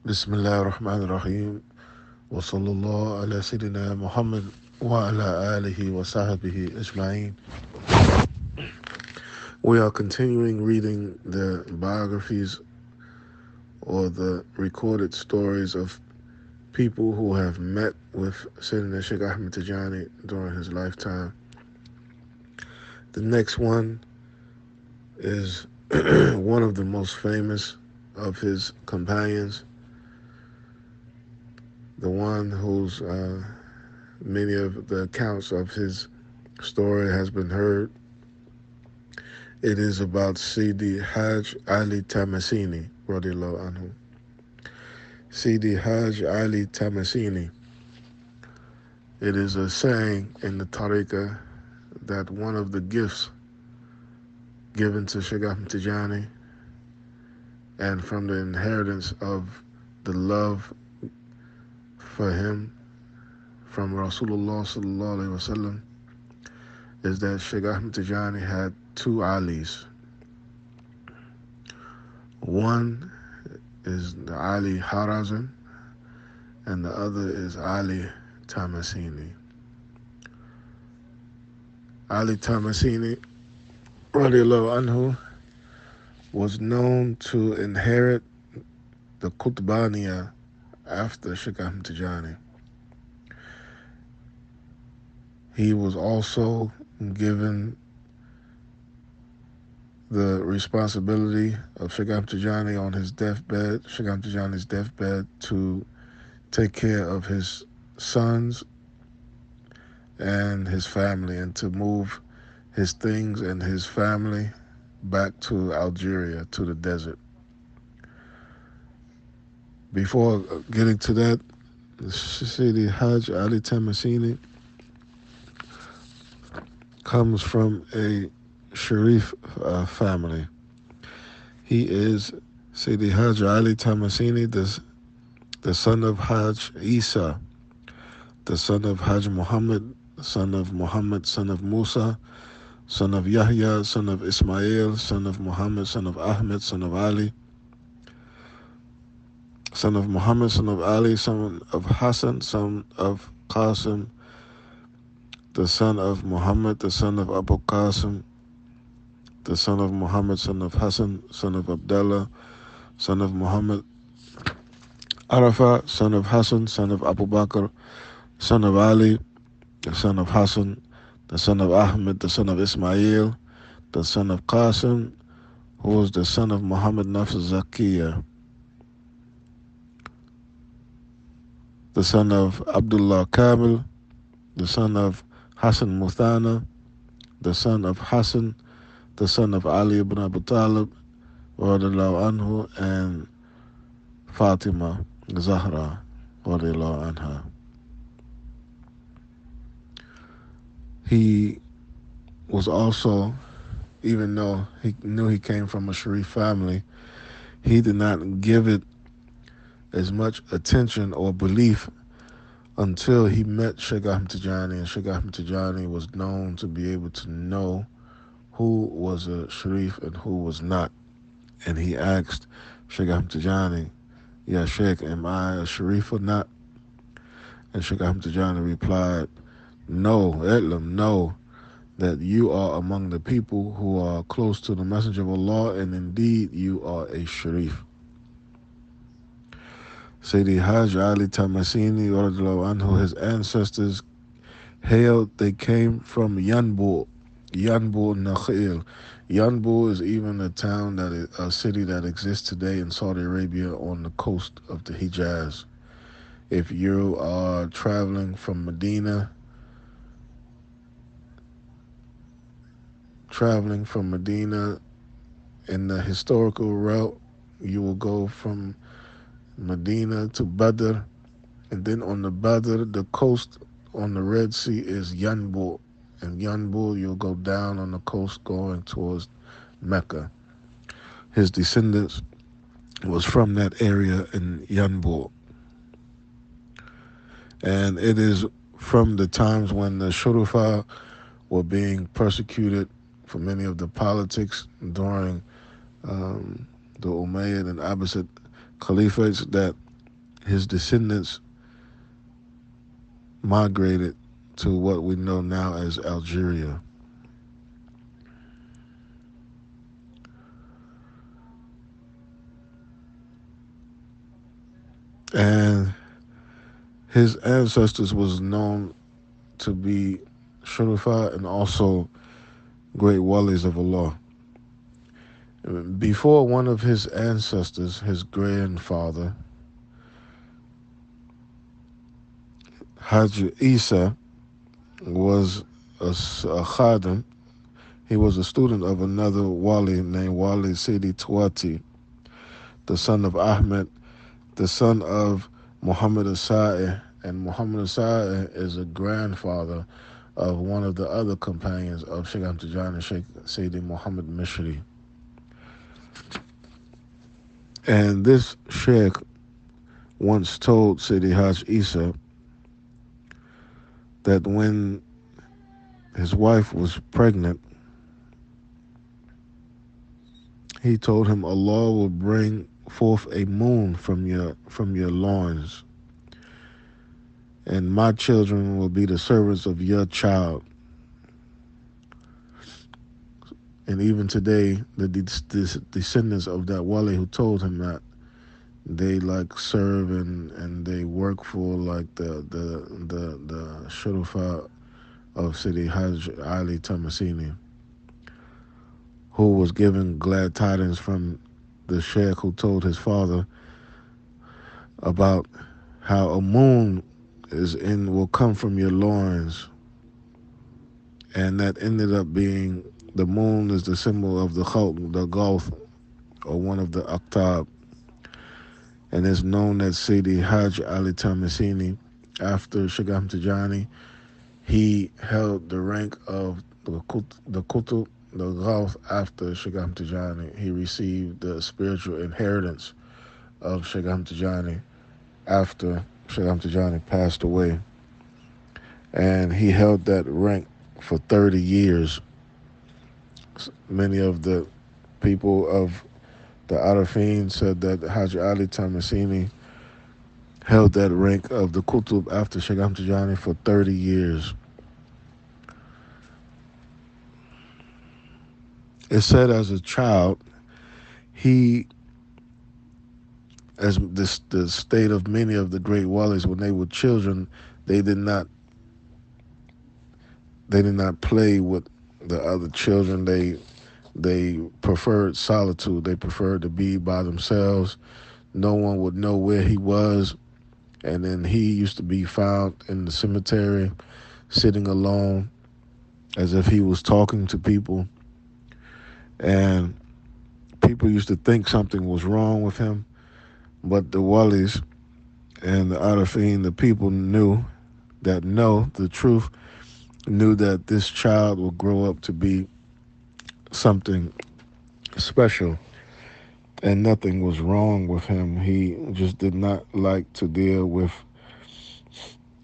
Bismillah ar-Rahman ar-Rahim. Wa sallallahu ala Sayyidina Muhammad wa ala alihi wa sahbihi ajma'in. We are continuing reading the biographies or the recorded stories of people who have met with Sayyidina Shaykh Ahmad Tijani during his lifetime. The next one is one of the most famous of his companions, the one whose many of the accounts of his story has been heard. It is about Sidi Hajj Ali Tamasini, radiallahu anhu. Sidi Hajj Ali Tamasini. It is a saying in the tariqah that one of the gifts given to Shaykh Ahmad Tijani and from the inheritance of the love for him from Rasulullah sallallahu alaihi wasallam is that Shaykh Ahmad Tijani had two Alis. One is the Ali Harazim and the other is Ali Tamasini. Ali Tamasini, radiallahu anhu, was known to inherit the Qutbaniya after Shaykh Ahmad Tijani. He was also given the responsibility of Shaykh Ahmad Tijani on his deathbed, Shaykh Ahmad Tijani's deathbed, to take care of his sons and his family and to move his things and his family back to Algeria, to the desert. Before getting to that, Sidi Hajj Ali Tamasini comes from a Sharif family. He is Sidi Hajj Ali Tamasini, the son of Hajj Isa, the son of Hajj Muhammad, son of Muhammad, son of Musa, son of Yahya, son of Ismail, son of Muhammad, son of Ahmed, son of Ali, son of Muhammad, son of Ali, son of Hassan, son of Qasim, the son of Muhammad, the son of Abu Qasim, the son of Muhammad, son of Hassan, son of Abdullah, son of Muhammad, Arafah, son of Hassan, son of Abu Bakr, son of Ali, the son of Hassan, the son of Ahmed, the son of Ismail, the son of Qasim, who was the son of Muhammad Nafs Zakiyah, the son of Abdullah Kamil, the son of Hassan Muthana, the son of Hassan, the son of Ali ibn Abu Talib, radiallahu anhu, and Fatima Zahra, radiallahu anha. He was also, even though he knew he came from a Sharif family, he did not give it as much attention or belief until he met Shaykh Ahmad Tijani, and Shaykh Ahmad Tijani was known to be able to know who was a Sharif and who was not. And he asked Shaykh Ahmad Tijani, "Ya Shaykh, am I a Sharif or not?" And Shaykh Ahmad Tijani replied, "No, Etlam, know that you are among the people who are close to the Messenger of Allah, and indeed you are a Sharif." Sayyidi Hajj Ali Tamasini, radiallahu anhu, his ancestors hailed, they came from Yanbu Nakhil. Yanbu is even a town a city that exists today in Saudi Arabia on the coast of the Hijaz. If you are traveling from Medina in the historical route, you will go from Medina to Badr, and then on the Badr, the coast on the Red Sea is Yanbu. And Yanbu, you'll go down on the coast going towards Mecca. His descendants was from that area in Yanbu. And it is from the times when the Shurufa were being persecuted for many of the politics during the Umayyad and Abbasid Caliphates that his descendants migrated to what we know now as Algeria. And his ancestors was known to be Shurafa and also great walis of Allah. Before one of his ancestors, his grandfather, Hajj Isa, was a khadim. He was a student of another wali named Wali Sidi Tuati, the son of Ahmed, the son of Muhammad Asai, and Muhammad Asai is a grandfather of one of the other companions of Shaykh Ahmad Tijani, Sheikh Sidi Muhammad Mishri. And this sheikh once told Sidi Hajj Isa that when his wife was pregnant, he told him Allah will bring forth a moon from your loins, and my children will be the servants of your child. And even today, the descendants of that wali who told him that, they like serve and they work for like the shurafa of Sidi Hajj Ali Tamasini, who was given glad tidings from the sheikh who told his father about how a moon will come from your loins, and that ended up being the moon is the symbol of the Khawt, the Gulf, or one of the Aqtab, and it's known that Sidi Hajj Ali Tamasini, after Shaykh Ahmad Tijani, he held the rank of the Qutb, the Gulf after Shaykh Ahmad Tijani. He received the spiritual inheritance of Shaykh Ahmad Tijani after Shaykh Ahmad Tijani passed away. And he held that rank for 30 years. Many of the people of the Arifin said that Hajj Ali Tamasini held that rank of the Qutb after Shaykh Ahmad Tijani for 30 years. It said as a child, he, as the state of many of the great walis, when they were children, they did not play with the other children. They preferred solitude. They preferred to be by themselves. No one would know where he was. And then he used to be found in the cemetery, sitting alone, as if he was talking to people. And people used to think something was wrong with him. But the walis and the arifin, the people know the truth, knew that this child will grow up to be something special, and nothing was wrong with him. He just did not like to deal with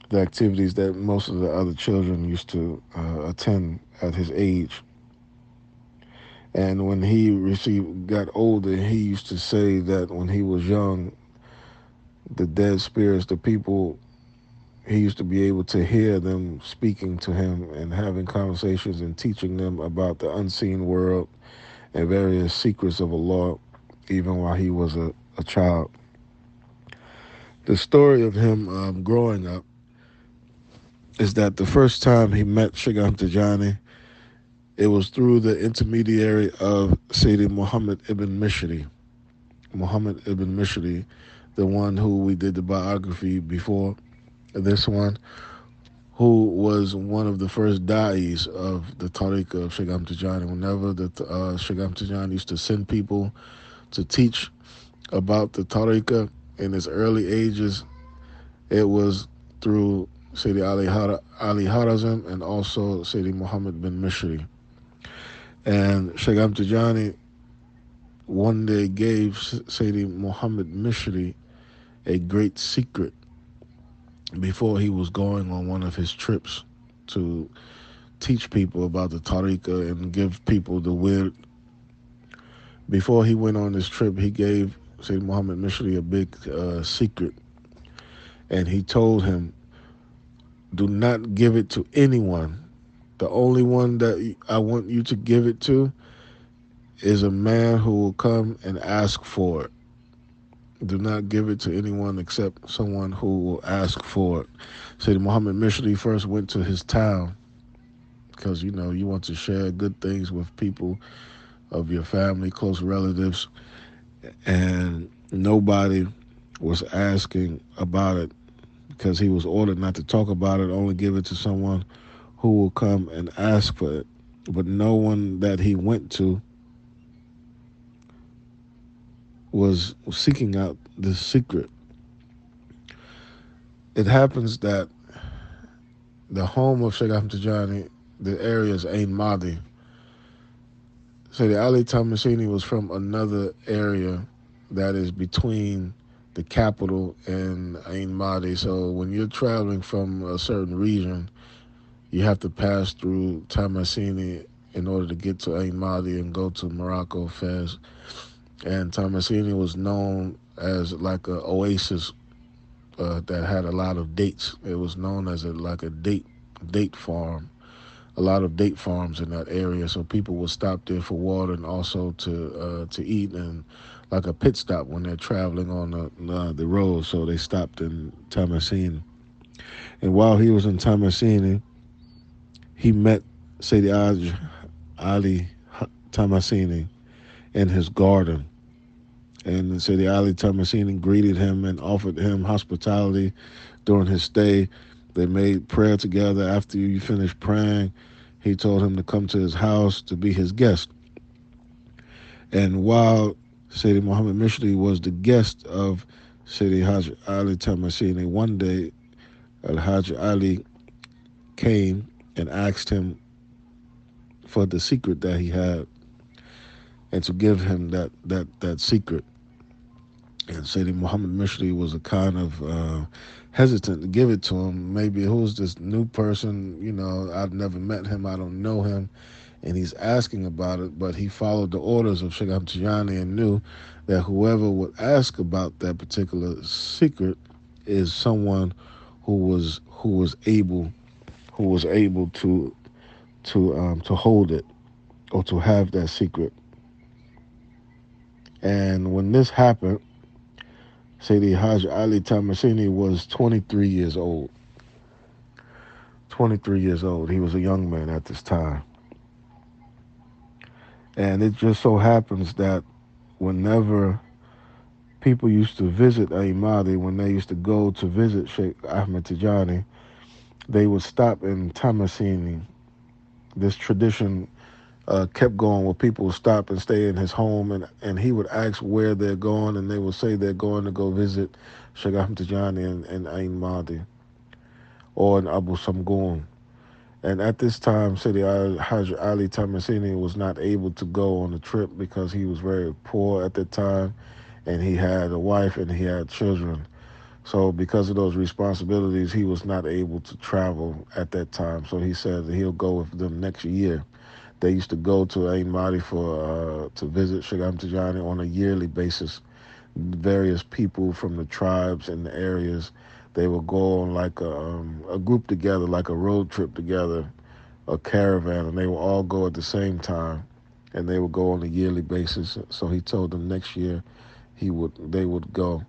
the activities that most of the other children used to attend at his age. And when he got older, he used to say that when he was young, the dead spirits, the people, he used to be able to hear them speaking to him and having conversations and teaching them about the unseen world and various secrets of Allah, even while he was a child. The story of him growing up is that the first time he met Shaykh Ahmad Tijani, it was through the intermediary of Sayyidi Muhammad ibn Mishri. Muhammad ibn Mishri, the one who we did the biography before this one, who was one of the first da'is of the tariqah of Shaykh Ahmad Tijani. Whenever the Shaykh Ahmad Tijani used to send people to teach about the tariqah in its early ages, it was through Sayyidi Ali Harazim and also Sayyidi Muhammad bin Mishri. And Shaykh Ahmad Tijani one day gave Sayyidi Muhammad Mishri a great secret before he was going on one of his trips to teach people about the tariqah and give people the wird. Before he went on this trip, he gave Sayyid Muhammad Mishri a big secret And he told him, do not give it to anyone. The only one that I want you to give it to is a man who will come and ask for it. Do not give it to anyone except someone who will ask for it. Sayyid Muhammad Mishri first went to his town because you want to share good things with people of your family, close relatives, and nobody was asking about it because he was ordered not to talk about it, only give it to someone who will come and ask for it. But no one that he went to was seeking out this secret. It happens that the home of Shaykh Ahmad Tijani, the area is Ain Madi. So the Ali Tamasini was from another area that is between the capital and Ain Madi. So when you're traveling from a certain region, you have to pass through Tamasini in order to get to Ain Madi and go to Morocco, Fez. And Tamasini was known as like a oasis that had a lot of dates. It was known as like a date farm. A lot of date farms in that area, so people would stop there for water and also to eat and like a pit stop when they're traveling on the road. So they stopped in Tamasini, and while he was in Tamasini, he met Sayyidi Ali Tamasini in his garden. And Sayyidi Ali Tamasini greeted him and offered him hospitality during his stay. They made prayer together. After you finished praying, he told him to come to his house to be his guest. And while Sayyidi Muhammad Mishri was the guest of Sayyidi Hajj Ali Tamasini, one day Al-Hajj Ali came and asked him for the secret that he had and to give him that secret. And Sayyidi Muhammad Mishri was a kind of hesitant to give it to him. Maybe who's this new person? I've never met him. I don't know him. And he's asking about it, but he followed the orders of Shaykh Ahmad Tijani and knew that whoever would ask about that particular secret is someone who was able to hold it or to have that secret. And when this happened, Sayyidi Hajj Ali Tamasini was 23 years old. 23 years old. He was a young man at this time. And it just so happens that whenever people used to visit Ahmadi, when they used to go to visit Shaykh Ahmad Tijani, they would stop in Tamasini. This tradition kept going where people would stop and stay in his home, and he would ask where they're going, and they would say they're going to go visit Shaykh Ahmad Tijani in Ain Madi or in Abu Samgun. And at this time, Sayyidi Hajj Ali Tamasini was not able to go on the trip because he was very poor at the time, and he had a wife and he had children. So because of those responsibilities, he was not able to travel at that time. So he said that he'll go with them next year. They used to go to Ain Madi to visit Shaykh Ahmad Tijani on a yearly basis. Various people from the tribes and the areas, they would go on like a group together, like a road trip together, a caravan, and they would all go at the same time, and they would go on a yearly basis. So he told them next year they would go.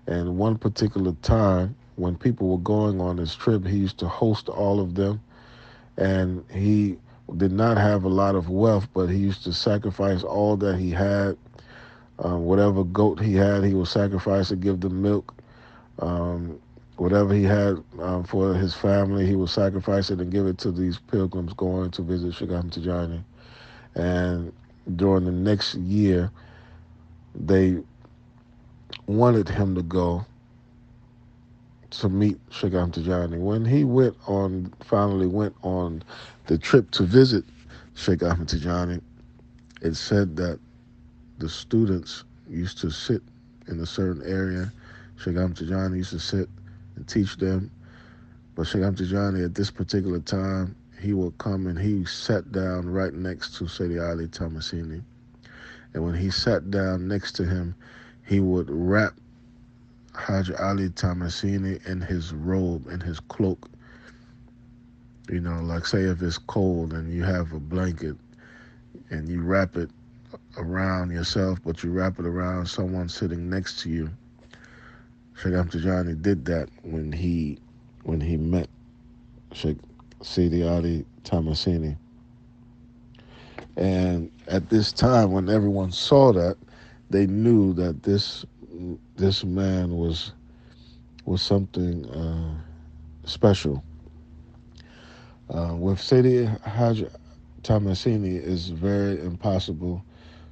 And one particular time when people were going on this trip, he used to host all of them, and he did not have a lot of wealth, but he used to sacrifice all that he had. Whatever goat he had, he would sacrifice to give them milk. Um, Whatever he had for his family, he would sacrifice it and give it to these pilgrims going to visit Shaykh Ahmad Tijani. And during the next year, they wanted him to go to meet Shaykh Ahmad Tijani. When he finally went on the trip to visit Shaykh Ahmad Tijani, it said that the students used to sit in a certain area. Shaykh Ahmad Tijani used to sit and teach them. But Shaykh Ahmad Tijani, at this particular time, he would come and he sat down right next to Sayyidi Ali Tamasini. And when he sat down next to him, he would wrap Hajj Ali Tamasini in his robe, in his cloak. Like say if it's cold and you have a blanket and you wrap it around yourself, but you wrap it around someone sitting next to you. Shaykh Ahmad Tijani did that when he met Sheikh Sidi Ali Tamasini. And at this time, when everyone saw that, they knew that this man was something special. With Sidi Hajj Tamasini, it's very impossible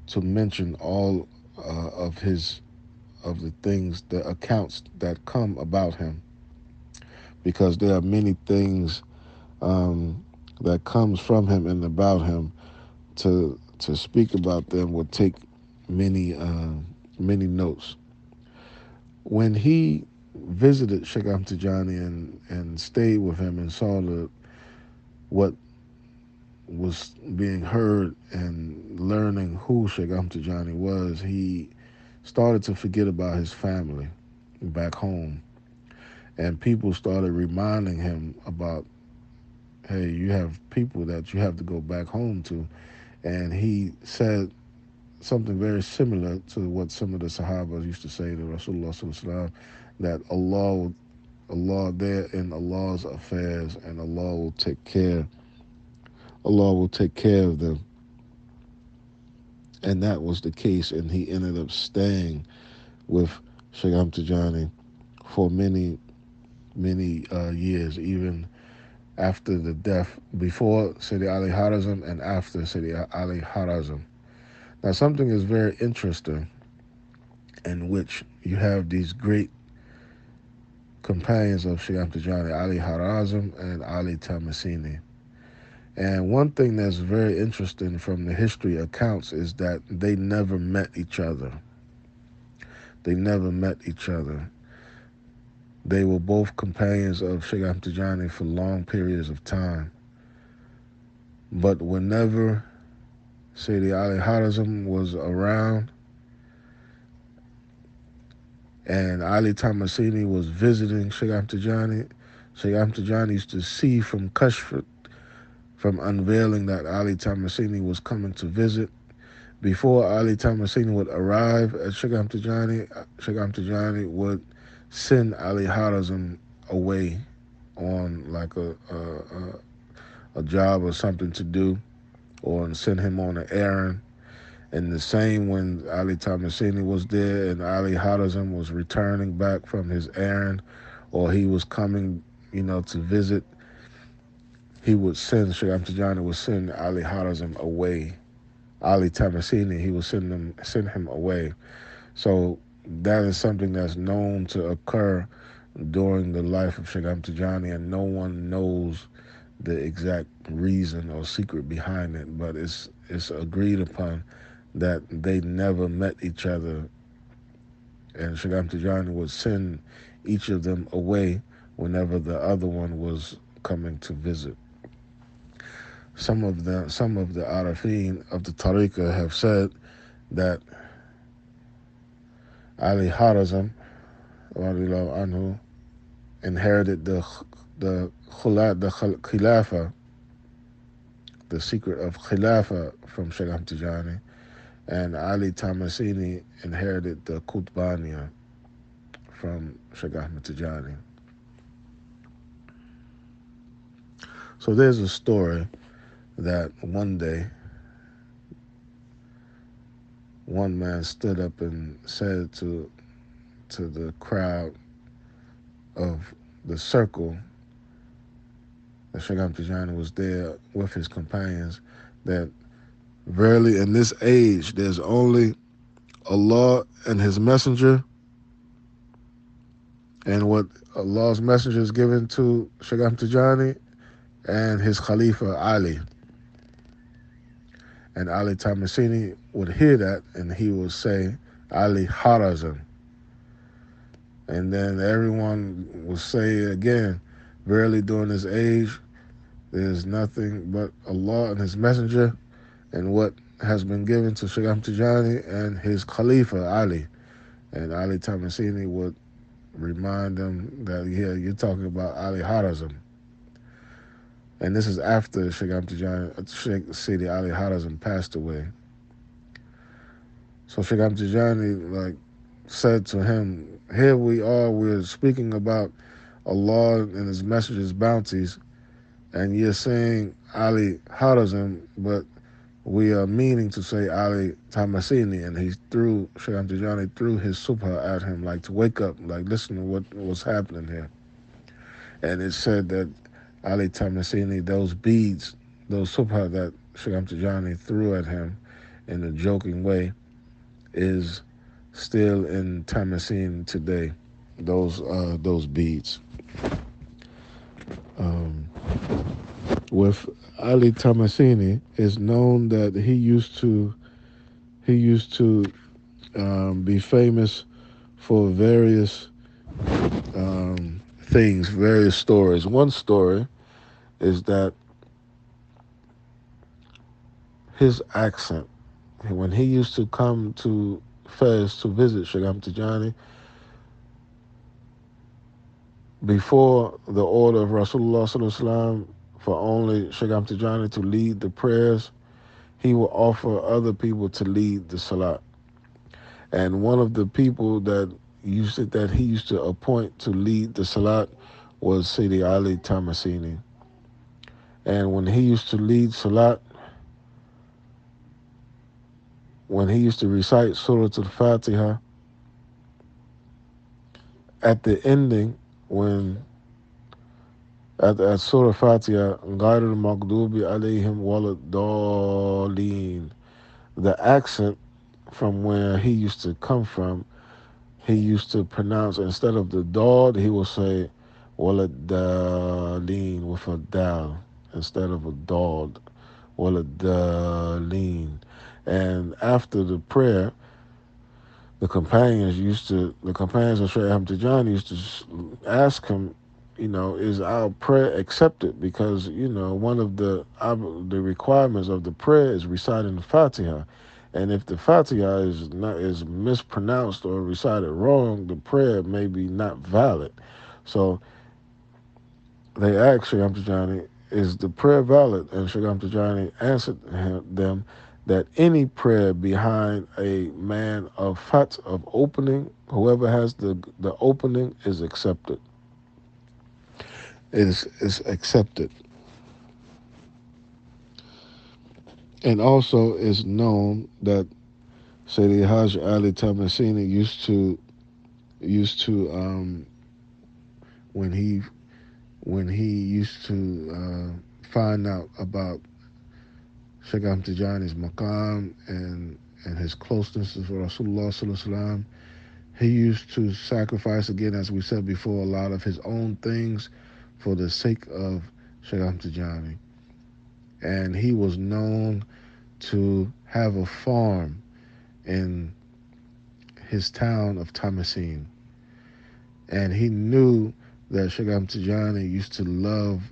to mention all of the things, the accounts that come about him, because there are many things that comes from him and about him. To speak about them would take many notes. When he visited Shaykh Ahmad Tijani and stayed with him and saw what was being heard and learning who Shaykh Ahmad Tijani was, he started to forget about his family back home. And people started reminding him about, hey, you have people that you have to go back home to. And he said something very similar to what some of the Sahabas used to say to Rasulullah Sallallahu Alaihi Wasallam, that Allah, they're in Allah's affairs, and Allah will take care. Allah will take care of them. And that was the case, and he ended up staying with Shaykh Ahmad Tijani for many years, even after the death, before Sidi Ali Harazim and after Sidi Ali Harazim. Now, something is very interesting, in which you have these great companions of Shaykh Ahmad Tijani, Ali Harazim and Ali Tamasini. And one thing that's very interesting from the history accounts is that they never met each other. They never met each other. They were both companions of Shaykh Ahmad Tijani for long periods of time. But whenever Sayyidi Ali Harazim was around and Ali Tamasini was visiting Shaykh Ahmad Tijani, Shaykh Ahmad Tijani used to see from Kashf, from unveiling, that Ali Tamasini was coming to visit. Before Ali Tamasini would arrive at Shaykh Ahmad Tijani would send Ali Harazim away on like a job or something to do, or send him on an errand. And the same when Ali Tamasini was there and Ali Harazim was returning back from his errand, or he was coming, to visit, he would send, Shaykh Ahmad Tijani would send Ali Harazim away. Ali Tamasini, he would send him away. So that is something that's known to occur during the life of Shaykh Ahmad Tijani, and no one knows the exact reason or secret behind it, but it's agreed upon that they never met each other, and Shaykh Ahmad Tijani would send each of them away whenever the other one was coming to visit. Some of the Arifin of the Tariqah have said that Ali Harazim anhu inherited the Khilafah, the secret of Khilafah, from Shaykh Ahmad Tijani, and Ali Tamasini inherited the Qutbaniya from Shaykh Ahmad Tijani. So there's a story that one day one man stood up and said to the crowd of the circle that Shaykh Ahmad Tijani was there with his companions, that verily in this age there's only Allah and His Messenger, and what Allah's Messenger is given to Shaykh Ahmad Tijani, and his Khalifa Ali. And Ali Tamasini would hear that, and he would say, Ali Harazim. And then everyone will say again, verily during this age, there's nothing but Allah and His Messenger, and what has been given to Shaykh Ahmad Tijani and his Khalifa Ali. And Ali Tamasini would remind them that, yeah, you're talking about Ali Harazm. And this is after Sheikh Ahmad Tijani, Sheikh Sidi Ali Harazm passed away. So Sheikh Ahmad Tijani like said to him, "Here we are. We're speaking about Allah and His Message's bounties, and you're saying Ali Harazm, but we are meaning to say Ali Tamasini." And he threw Sheikh Ahmad Tijani threw his subha at him, like to wake up, like listen to what was happening here. And it said that Ali Tamasini, those beads, those subha that Sheikh Ahmad Tijani threw at him in a joking way, is still in Tamasini today. Those beads. Um, with Ali Tamasini, it's known that he used to be famous for various things, various stories. One story is that his accent, when he used to come to Fez to visit Shaykh Ahmad Tijani, before the order of Rasulullah Sallallahu Alaihi Wasallam for only Shaykh Ahmad Tijani to lead the prayers, he would offer other people to lead the salat. And one of the people that he used to appoint to lead the salat was Sidi Ali Tamasini. And when he used to lead salat, when he used to recite Surah Al-Fatiha, at the ending, when at Surah Fatiha, Ghair al-Maghdubi alayhim waladdallin, the accent from where he used to come from, he used to pronounce, instead of the dad, he will say waladdallin with a dal instead of a dad, waladdallin. And after the prayer, the companions of Shaykh Ahmad Tijani used to ask him, is our prayer accepted? Because, one of the requirements of the prayer is reciting the Fatiha. And if the Fatiha is mispronounced or recited wrong, the prayer may be not valid. So they asked Shaykh Ahmad Tijani, is the prayer valid? And Shaykh Ahmad Tijani answered them that any prayer behind a man of fat, of opening, whoever has the opening, is accepted. Is accepted. And also is known that Sayyidi Hajj Ali Tamasini used to when he used to find out about Shaykh Ahmad Tijani's maqam and his closeness to Rasulullah Sallallahu Alaihi Wasallam, he used to sacrifice, again, as we said before, a lot of his own things for the sake of Shaykh Ahmad Tijani. And he was known to have a farm in his town of Tamasini. And he knew that Shaykh Ahmad Tijani used to love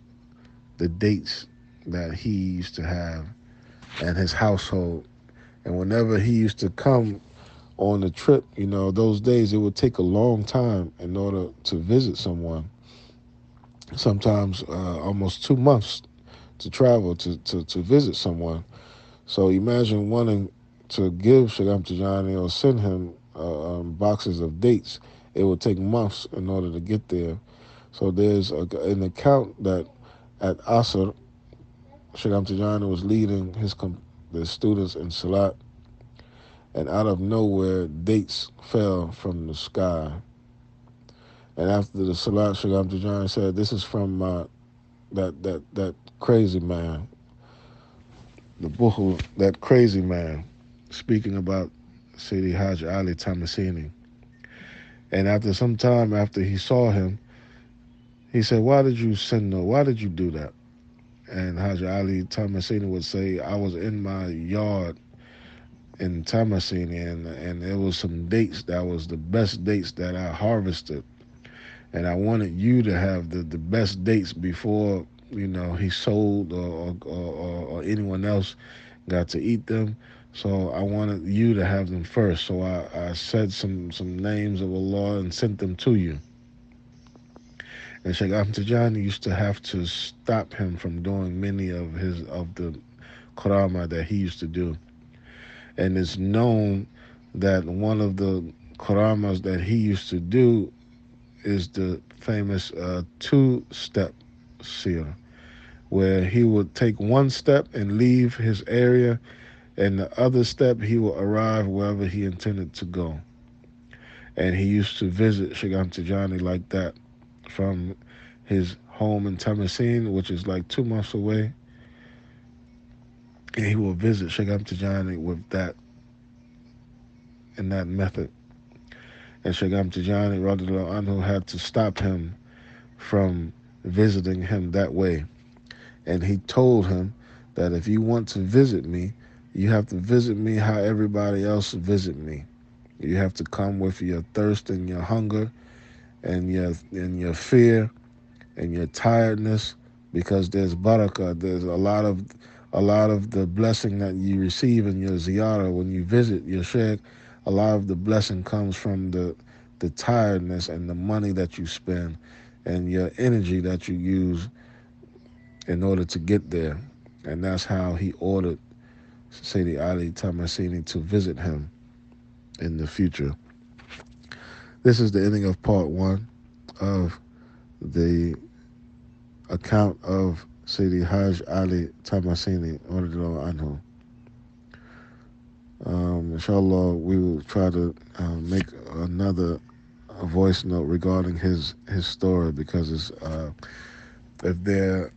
the dates that he used to have and his household. And whenever he used to come on a trip, those days it would take a long time in order to visit someone. Sometimes almost 2 months to travel to visit someone. So imagine wanting to give Shaykh Ahmad Tijani or send him boxes of dates. It would take months in order to get there. So there's an account that at Asr, Shaykh Ahmad Tijani was leading the students in Salat, and out of nowhere, dates fell from the sky. And after the Salat, Shaykh Ahmad Tijani said, "This is from that crazy man, the Buhu, that crazy man," speaking about Sayyidi Hajj Ali Tamasini. And after some time, after he saw him, he said, Why did you do that?" And Hajj Ali Tamasini would say, "I was in my yard in Tamasini, and there was some dates that was the best dates that I harvested. And I wanted you to have the best dates before, he sold or anyone else got to eat them. So I wanted you to have them first. So I said some names of Allah and sent them to you." And Shaykh Ahmad Tijani used to have to stop him from doing many of the karama that he used to do. And it's known that one of the karamas that he used to do is the famous two-step seer, where he would take one step and leave his area, and the other step he will arrive wherever he intended to go. And he used to visit Shaykh Ahmad Tijani like that from his home in Tamasini, which is like 2 months away. And he will visit Shaykh Ahmad Tijani with that in that method. And Shaykh Ahmad Tijani radiallahu anhu had to stop him from visiting him that way. And he told him that if you want to visit me, you have to visit me how everybody else visit me. You have to come with your thirst and your hunger and your fear and your tiredness, because there's barakah, there's a lot of the blessing that you receive in your ziyarah when you visit your sheikh. A lot of the blessing comes from the tiredness and the money that you spend and your energy that you use in order to get there. And that's how he ordered Sidi Ali Tamasini to visit him in the future. This is the ending of part one of the account of Sidi Haj Ali Tamasini, anhu. Inshallah, we will try to make another voice note regarding his story, because it's if there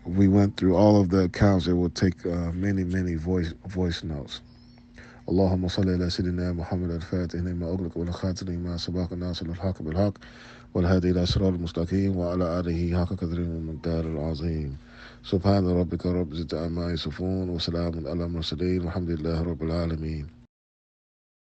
we went through all of the accounts, it would take many voice notes. اللهم صل على سيدنا محمد الفاتح لما أغلق والخاتم لما سبق الناصر الحق بالحق والهادي إلى صراط المستقيم وعلى آله حق قدره والمقدار العظيم. سبحان ربك رب العزة عما يصفون وسلام على المرسلين والحمد لله رب العالمين.